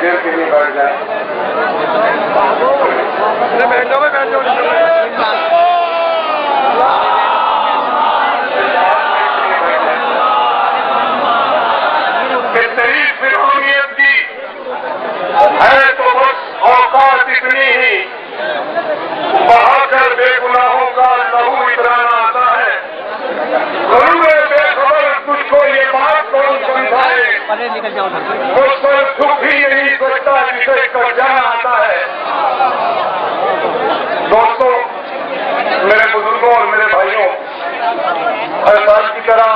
دیر کے لیے بیٹھ جائیں. تحریک فرعونیت کی ہے تو بس اوقات اتنی ہی بہا کر بے گناہوں کا لہو اترانا آتا ہے. ضرور بے خبر تجھ کو یہ بات کون سمجھائے, مجھ پر دکھ ہی نہیں سکتا جسے کر جانا آتا ہے. دوستوں, میرے بزرگوں اور میرے بھائیوں, ہر سال کی طرح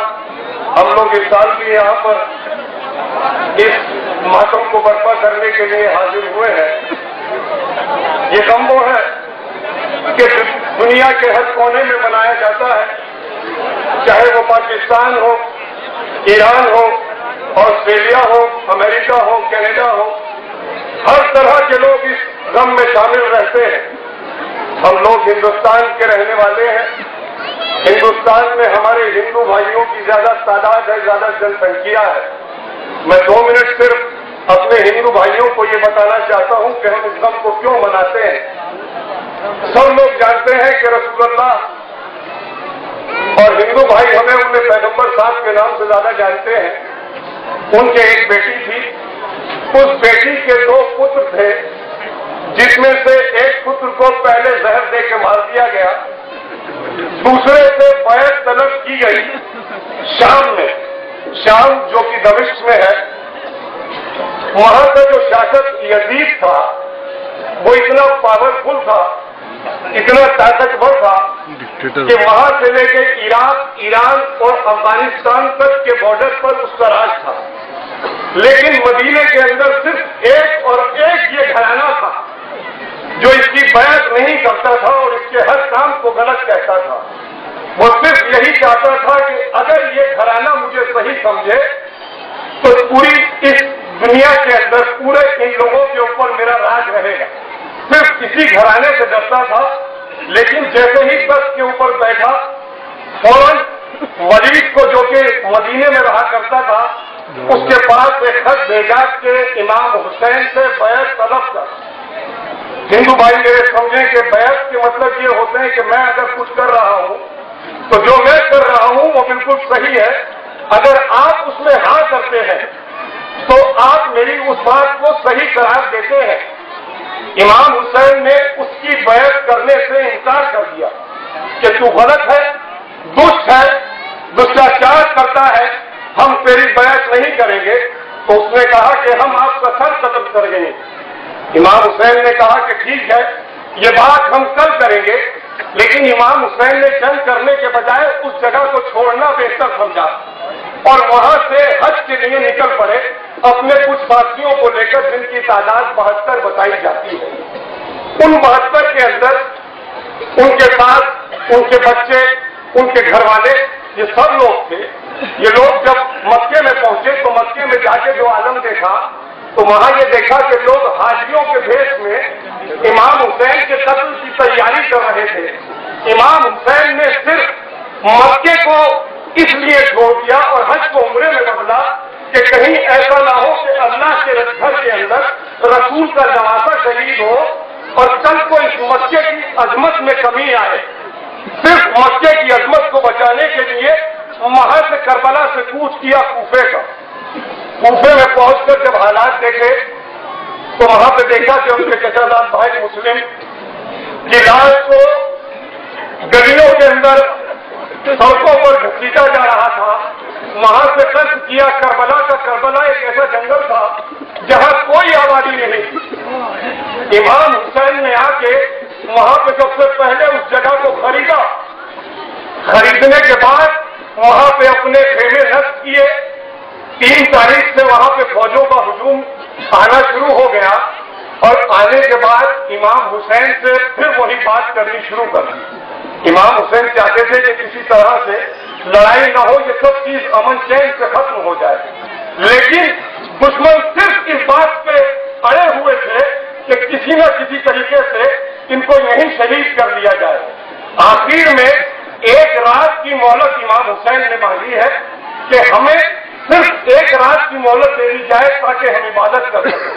ہم لوگ اس سال بھی یہاں پر اس ماتم کو برپا کرنے کے لیے حاضر ہوئے ہیں. یہ غم وہ ہے کہ دنیا کے ہر کونے میں منایا جاتا ہے, چاہے وہ پاکستان ہو, ایران ہو, آسٹریلیا ہو, امریکہ ہو, کینیڈا ہو, ہر طرح کے لوگ اس غم میں شامل رہتے ہیں. ہم لوگ ہندوستان کے رہنے والے ہیں. ہندوستان میں ہمارے ہندو بھائیوں کی زیادہ تعداد ہے, زیادہ جن سنکھیا ہے. میں 2 منٹ صرف اپنے ہندو بھائیوں کو یہ بتانا چاہتا ہوں کہ ہم اس غم کو کیوں مناتے ہیں. سب لوگ جانتے ہیں کہ رسول اللہ اور ہندو بھائی ہمیں ان پیغمبر صاحب کے نام سے زیادہ جانتے ہیں. ان کے ایک بیٹی تھی, اس بیٹی کے 2 پتر تھے, جس میں سے ایک پتر کو پہلے زہر دے کے مار دیا گیا, دوسرے سے بیعت طلب کی گئی شام میں. شام جو کہ دمشق میں ہے, وہاں کا جو شاشک یزید تھا وہ اتنا پاورفل تھا, اتنا طاقتور تھا کہ وہاں سے لے کے عراق, ایران اور افغانستان تک کے بارڈر پر اس کا راج تھا. لیکن مدینے کے اندر صرف ایک اور ایک یہ گھرانہ تھا جو اس کی بیعت نہیں کرتا تھا اور اس کے ہر کام کو غلط کہتا تھا. وہ صرف یہی چاہتا تھا کہ اگر یہ گھرانہ مجھے صحیح سمجھے تو پوری اس دنیا کے اندر پورے ان لوگوں کے اوپر میرا راج رہے گا. صرف اسی گھرانے سے ڈرتا تھا. لیکن جیسے ہی بس کے اوپر بیٹھا, فوراً ولید کو جو کہ مدینے میں رہا کرتا تھا, اس کے پاس ایک خط بھیجا کہ امام حسین سے بیعت طلب کر. ہندو بھائی میرے سمجھیں کہ بیعت کے مطلب یہ ہوتے ہیں کہ میں اگر کچھ کر رہا ہوں تو جو میں کر رہا ہوں وہ بالکل صحیح ہے. اگر آپ اس میں ہاں کرتے ہیں تو آپ میری اس بات کو صحیح قرار دیتے ہیں. امام حسین نے اس کی بیعت کرنے سے انکار کر دیا کہ تو غلط ہے, دشت ہے, دشٹاچار کرتا ہے, ہم تیری بیعت نہیں کریں گے. تو اس نے کہا کہ ہم آپ کا سر قتل کر گئے. امام حسین نے کہا کہ ٹھیک ہے, یہ بات ہم کل کریں گے. لیکن امام حسین نے جنگ کرنے کے بجائے اس جگہ کو چھوڑنا بہتر سمجھا اور وہاں سے حج کے لیے نکل پڑے اپنے کچھ ساتھیوں کو لے کر, جن کی تعداد 72 بتائی جاتی ہے. ان 72 کے اندر ان کے ساتھ ان کے بچے, ان کے گھر والے, یہ سب لوگ تھے. یہ لوگ جب مکے میں پہنچے تو مکے میں جا کے جو عالم دیکھا تو وہاں یہ دیکھا کہ لوگ حاجیوں کے بھیس میں امام حسین کے قتل کی تیاری کر رہے تھے. امام حسین نے صرف مکے کو اس لیے چھوڑ دیا اور حج کو عمرے میں بدلا کہ کہیں ایسا نہ ہو کہ اللہ کے گھر کے اندر رسول کا نواسا شہید ہو اور کل کو اس مکے کی عظمت میں کمی آئے. صرف مکے کی عظمت کو بچانے کے لیے وہاں سے کربلا سے کوچ کیا کوفے کا. کوفے میں پہنچ کر جب حالات دیکھے تو وہاں پہ دیکھا کہ ان کے چچا زاد بھائی مسلم کی لاش کو گلیوں کے اندر سڑکوں پر گھسیٹا جا رہا تھا. وہاں سے قصد کیا کربلا کا. کربلا ایک ایسا جنگل تھا جہاں کوئی آبادی نہیں تھی. امام حسین نے آ کے وہاں پہ سب سے پہلے اس جگہ کو خریدا. خریدنے کے بعد وہاں پہ اپنے خیمے نصب کیے. 3 تاریخ سے وہاں پہ فوجوں کا ہجوم آنا شروع ہو گیا اور آنے کے بعد امام حسین سے پھر وہی بات کرنی شروع کر دی. امام حسین چاہتے تھے کہ کسی طرح سے لڑائی نہ ہو, یہ سب چیز امن چین سے ختم ہو جائے. لیکن دشمن صرف اس بات پہ اڑے ہوئے تھے کہ کسی نہ کسی طریقے سے ان کو یہیں شہید کر لیا جائے. آخر میں 1 رات کی مہلت امام حسین نے مانگی ہے کہ ہمیں صرف 1 رات کی مہلت دے دی جائے تاکہ ہم عبادت کر سکیں.